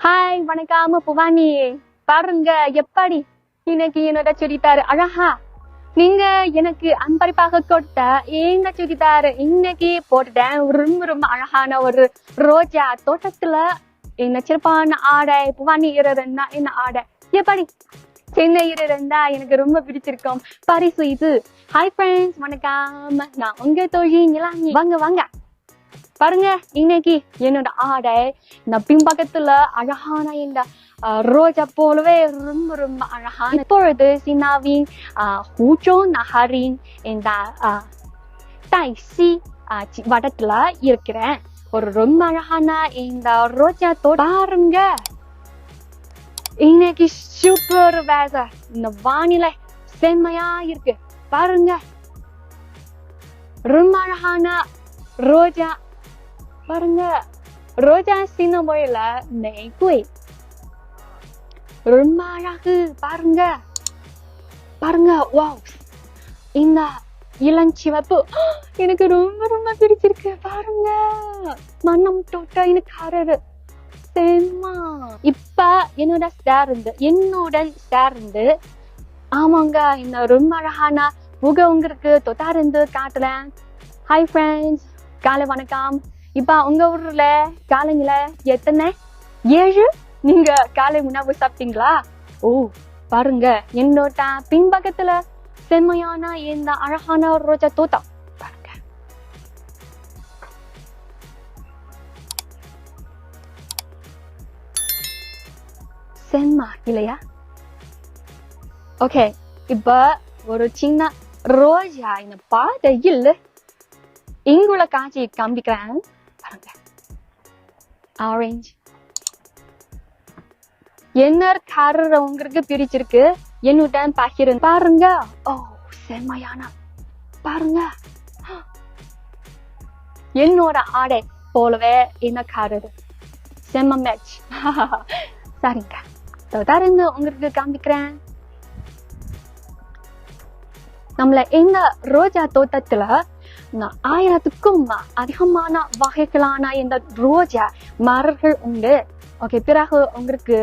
Hi வணக்கம் புவானி. பாருங்க எப்படி இன்னைக்கு என்னோட சுடிதார் அழகா. நீங்க எனக்கு அன்பளிப்பாக கொடுத்த இந்த சுடிதார் இன்னைக்கு போட்டுட்டேன். ரொம்ப அழகான ஒரு ரோஜா தோட்டத்துல என்ன சிறப்பான ஆடை. புவானி இருந்தா என்ன ஆடை எப்படி சென்னை இருந்தா எனக்கு ரொம்ப பிடிச்சிருக்கும். பரிசு இது. ஹாய் ஃப்ரெண்ட்ஸ், வணக்கம். நான் உங்க தோழி நிலானி. வாங்க வாங்க பாருங்க, இன்னைக்கு என்னோட ஆடை இந்த பின்பக்கத்துல அழகான இந்த ரோஜா போலவே ரொம்ப அழகான. இப்பொழுது சீனாவின் ஹூஜோ நகரின் இந்த டைசி வடத்துல இருக்கிறேன். ஒரு ரொம்ப அழகான இந்த ரோஜா தோட்டம் பாருங்க. இன்னைக்கு சூப்பர் வெதர். இந்த வானிலை செம்மையா இருக்கு பாருங்க. ரொம்ப அழகான ரோஜா பாருங்க. ரோஜா சின்ன மொழியில மேகுவை. ரொம்ப அழகு பாருங்க. பாருங்க, வாவ், இந்த இளஞ்சிவப்பு எனக்கு ரொம்ப பிடிச்சிருக்கு பாருங்க. மனம் தொட்ட எனக்கு அரறு செம்மா. இப்ப என்னுடன் சேர்ந்து ஆமாங்க இந்த ரொம்ப அழகான முக உங்களுக்கு தொட்டாருந்து காட்டுறேன். ஹாய் ஃப்ரெண்ட்ஸ், காலை வணக்கம். இப்ப உங்க ஊர்ல காலைங்கள எத்தனை? 7. நீங்க காலை உணவு சாப்பிட்டீங்களா? ஓ பாருங்க, என்னோட பின்பக்கத்துல செம்மையான இந்த அழகான ரோஜா தோட்டம் பாருங்க. செம்மா இல்லையா? ஓகே, இப்ப ஒரு சின்ன ரோஜா இந்த பாதையில் இங்குள்ள காட்சி காண்பிக்கிறேன் பாருங்க. ஆரஞ்சு என்ன கலர் உங்களுக்கு பிரிச்சிருக்கு என்னுடன் பகிரு பாருங்க. ஓ செம்மையான பாருங்க. என்னோட ஆடை போலவே என்ன கலர் செம்ம மேட்ச். சரிங்க, தொடர்ந்து உங்களுக்கு காண்பிக்கிறேன். நம்மள இந்த ரோஜா தோட்டத்துல 1000க்கும் அதிகமான வகைகளான இந்த ரோஜா மரங்கள் உண்டு. ஓகே, பிறகு உங்களுக்கு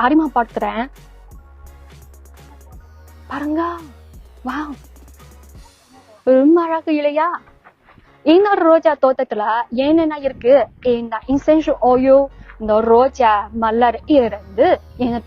அறிமுகப்படுத்துறேன் பாருங்க. வாவ், ரொம்ப அழகு இல்லையா? இந்த ரோஜா தோட்டத்துல என்னென்ன இருக்கு? இந்த இன்சென்ஸ் ஆயில், இந்த ரோஜா மலர் இருந்து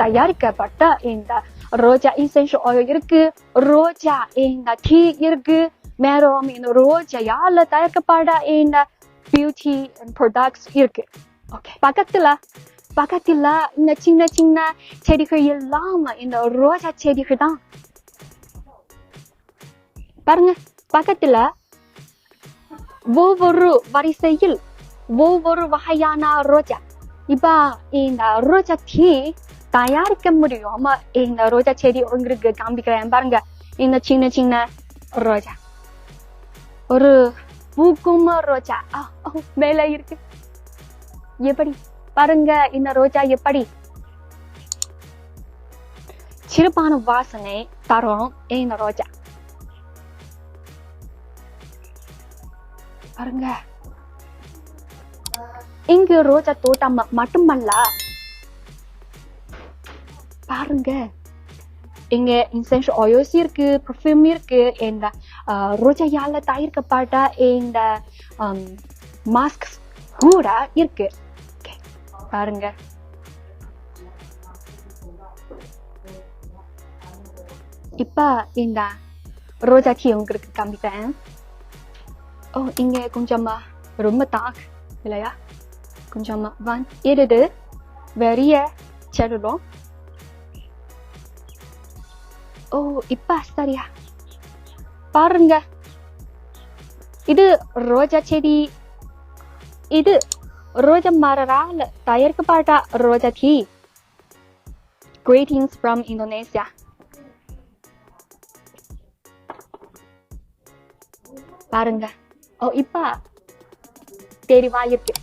தயாரிக்கப்பட்ட இந்த ரோஜா இன்சென்ஸ் ஆயில் இருக்கு. ரோஜா இந்த டீ இருக்கு. மேலும் இந்த ரோஜாயால தயாரிக்கப்பட்ட இந்த பியூட்டி ப்ராடக்ட்ஸ் இருக்கு. ஓகே, பக்கத்துல இந்த சின்ன செடிகள் எல்லாம் இந்த ரோஜா செடிகள் தான் பாருங்க. பக்கத்துல ஒவ்வொரு வரிசையில் ஒவ்வொரு வகையான ரோஜா. இப்ப இந்த ரோஜா டீ தயாரிக்க முடியும். இந்த ரோஜா செடி உங்களுக்கு காண்பிக்கிறேன் பாருங்க. இந்த சின்ன ரோஜா, ஒரு பூக்கும் ரோஜா மேல இருக்கு. எப்படி பாருங்க இந்த ரோஜா எப்படி சிறப்பான வாசனை தரும். இந்த ரோஜா பாருங்க. இங்கு ரோஜா தோட்டம் மட்டுமல்ல பாருங்க, இங்க இன்சென்ஸ் ஆயில்ஸ் இருக்கு, பர்ஃபியூம் இருக்கு. இந்த ரோஜாயால தயாரிக்கப்பட்ட இந்த மாஸ்க் கூட இருக்கு பாருங்க. இப்ப இந்த ரோஜா டீ உங்களுக்கு காமிப்பேன். ஓ, இங்க கொஞ்சமா ரொம்ப தாக் இல்லையா? கொஞ்சமா எடுத்து வெளியே செல்லும். ஓ, இப்ப சரியா பாருங்க. இது ரோஜா செடி. இது ரோஜா மரரால் தயாரிக்கப்பட்ட ரோஜா டீ. Greetings from Indonesia. பாருங்க. ஓ, இப்ப தெளிவா இருக்கு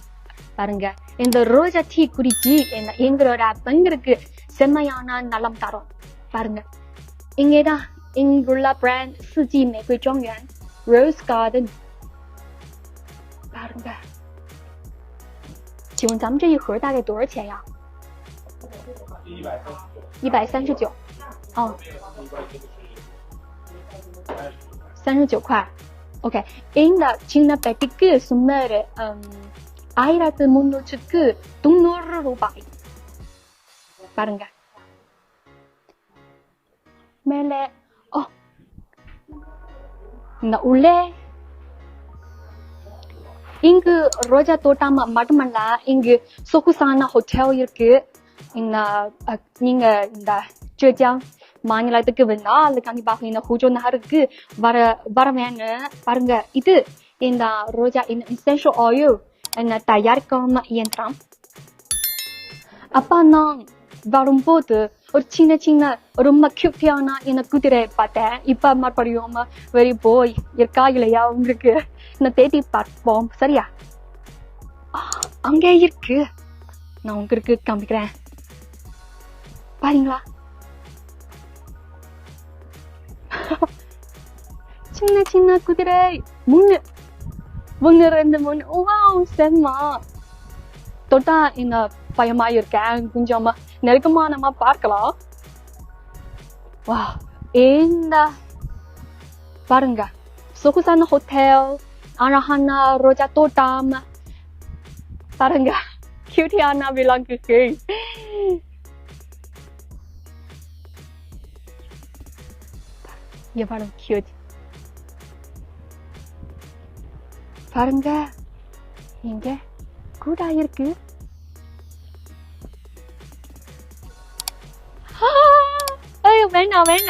பாருங்க. இந்த ரோஜா டீ குடிச்சு எங்களோட பெண்களுக்கு செம்மையான நலம் தரும் பாருங்க. இங்கேதான் இங்குள்ள பிராண்ட் 4季玫瑰庄园 Rose Garden 巴伦盖，请问咱们这一盒大概多少钱呀？ 139哦，39块。OK， இந்த சின்ன பெட்டிக்கு சுமார் 1300க்கு 300 ரூபாய். பாருங்க மேலே இந்த உள்ளே இங்கு ரோஜா தோட்டம் மட்டுமல்ல, இங்கு சொகுசான ஹோட்டல் இருக்கு. நீங்க இந்த ஜெஜியாங் மாநிலத்துக்கு வந்தால் கண்டிப்பாக இந்த ஹூஜோ நகருக்கு வர வேணும். பாருங்க இது இந்த ரோஜா இந்த essential oil தயாரிக்கும் இயந்திரம். அப்ப நான் வரும்போது ஒரு சின்ன ரொம்ப கியூட்டியான இந்த குதிரை பார்த்தேன். இப்ப மறுபடியும் வெளியே போய் இருக்கா இல்லையா உங்களுக்கு நான் தேடி பார்ப்போம். சரியா? அங்கே இருக்கு, நான் உங்களுக்கு காமிக்கிறேன். பாருங்களா, சின்ன குதிரை. 3 2 3 செம்மா. தொட்டா இந்த பயமா இருக்கேன், கொஞ்சம் நெருக்கமா நம்ம பார்க்கலாம். வா, இந்த பாருங்க சொகுசான ஹோட்டல், அழகான ரோஜா தோட்டம். பாருங்க கியூட்டியான விலங்குகள். எவ்வளவு கியூட் பாருங்க. இங்க கூட இருக்கு. வேணாம்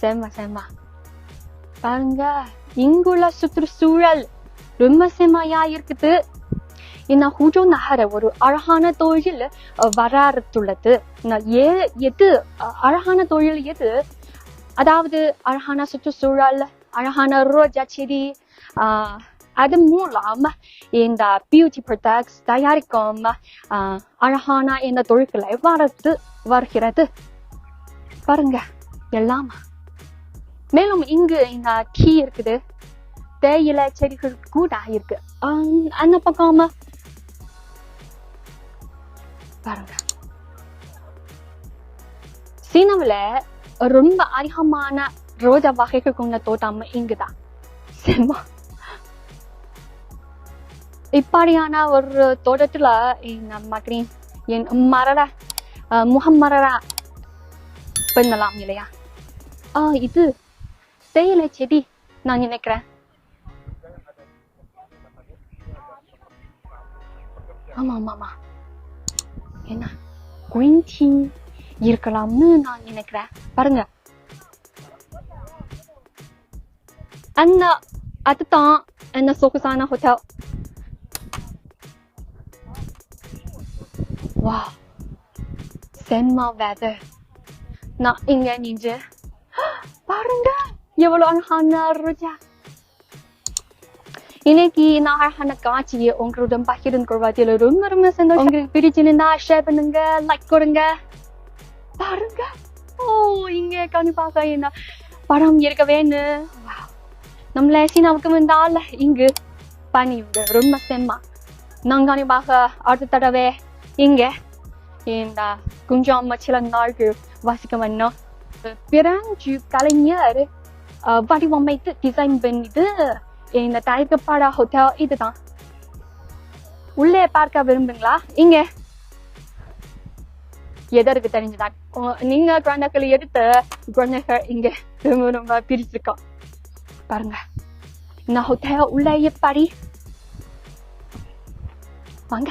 செம்ம. பாருங்க இங்குள்ள சுற்றுச்சூழல் ரொம்ப செம்மையா இருக்குது. இந்த ஹூஜோ நகர ஒரு அழகான தொழில் வராத்துள்ளது. எது அழகான தொழில் எது? அதாவது அழகான சுற்றுச்சூழல், அழகான ரோஜா செடி, அது மூலம் இந்த பியூட்டி ப்ராடக்ட்ஸ் தயாரிக்கும் அழகான இந்த தொழில்களை வருகிறது. பாருங்க எல்லாம். மேலும் இங்கு இந்த டீ இருக்குது, தேயிலை செடிகள் கூட இருக்கு. அந்த பக்கம் பாருங்க. சீனாவுல ரொம்ப அதிகமான ரோஜா வகைகள் கொண்ட தோட்டம் இங்குதான். செம்மா. இப்படியான ஒரு தோட்டத்துல இந்த மாதிரி முகமரரா பண்ணலாம் இல்லையா? இது தேயிலை செடி நான் நினைக்கிறேன். ஆமா என்ன green tea இருக்கலாம்னு நான் நினைக்கிறேன். பாருங்க அதுதான் என்ன சொகுசான ஹோட்டல். வா, செம்ம வெதர். நான் இங்க நின்று பாருங்க எவ்வளவு அழகான ரோஜா. இன்னைக்கு நான் அழகான காட்சியை உங்களுடன் பகிர்ந்து கொள்வதில் ரொம்ப சந்தோஷம். உங்களுக்கு பிடிச்சிருந்தா ஷேர் பண்ணுங்க, லைக் கொடுங்க. பாருங்க இங்க கண்டிப்பாக என்ன படம் இருக்க வேணும். நம்மள சீனாவுக்கு வந்தால் இங்கு பனி ரொம்ப செம்மா. நான் கண்டிப்பாக அடுத்த தடவை இங்க இந்த கொஞ்சம் சில நாட்கள் வாசிக்க வேணும். பிரெஞ்சு கலைஞர் வடிவமைத்து டிசைன் பண்ணிட்டு இந்த தயாரிக்கப்பட ஹோட்டல் இதுதான். உள்ளே பார்க்க விரும்புங்களா? இங்க எதற்கு தெரிஞ்சுதா? நீங்க குழந்தைகள் எடுத்த குழந்தைகள் இங்க ரொம்ப பிரிச்சிருக்கோம். பாருங்க இந்த ஹோட்டல் உள்ள எப்படி. வாங்க.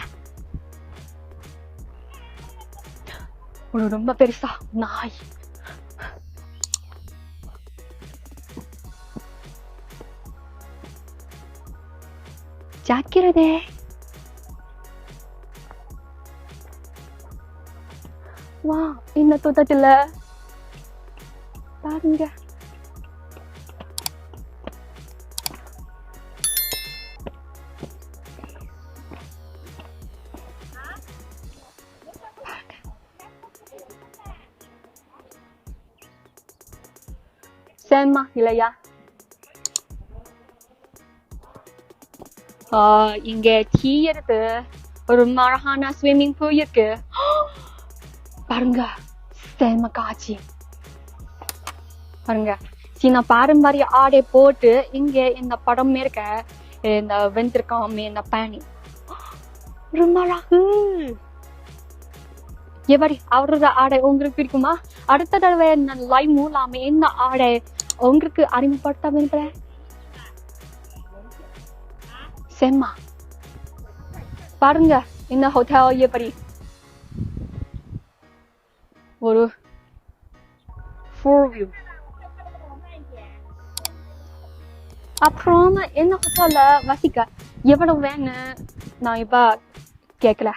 ரொம்ப பெருசா நாய். ஜாக்கிரதே. வா, இந்த தோட்டத்துல பாருங்க. செம்ம இல்லையா? இங்க டீ இருக்கு. ஒரு அழகான ஸ்விம்மிங் பூல் இருக்கு. பாருங்க, செம காட்சி. பாருங்க, சீனா பாரம்பரிய ஆடை போட்டு இங்க இந்த படம் இருக்க இந்த வெந்திருக்காமே இந்த பானி ரொம்ப அழகு. எப்படி அவரோட ஆடை உங்களுக்கு பிடிக்குமா? அடுத்த தடவை லைவ் மூலாமே இந்த ஆடை உங்களுக்கு அறிமுகப்படுத்த விரும்புறேன். செம்மா பாருங்க இந்த ஹோட்டல் எப்படி ஒரு ஃபுல் வியூ. அப்புறம் இந்த ஹோட்டல்ல வசிக்க எவ்வளவு வேணும் நான் இப்ப கேட்கல.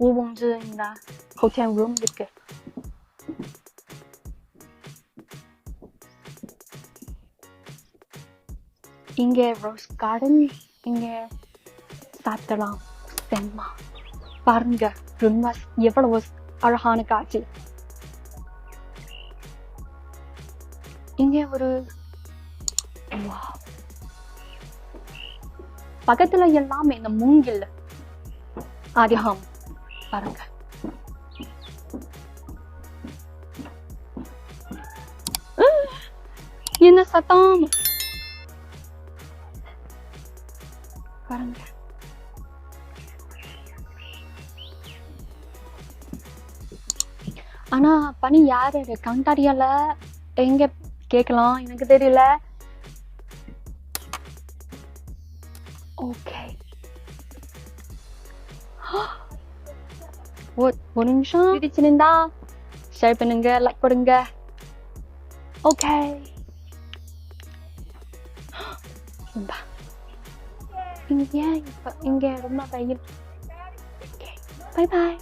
ஒவ்வொன்று இந்த ஹோட்டல் ரூம் இருக்கு. இங்க ரோஸ் கார்டன், இங்க சாப்பிடலாம். செம்மா பாருங்க, ரொம்ப எவ்வளவு அழகான காட்சி. இங்க ஒரு பக்கத்துல எல்லாமே இந்த மூங்கில் அதிகம். பாருங்க, என்ன சத்தம் பாருங்க. ஆனா பனி யாரு கண்டாடியால எங்க கேட்கலாம் எனக்கு தெரியல. ஓகே, ஒரு நிமிஷம் பிடிச்சிருந்தா ஷேர் பண்ணுங்க, லைக் கொடுங்க. ஓகே, இங்க ரொம்ப வெயில். Bye bye.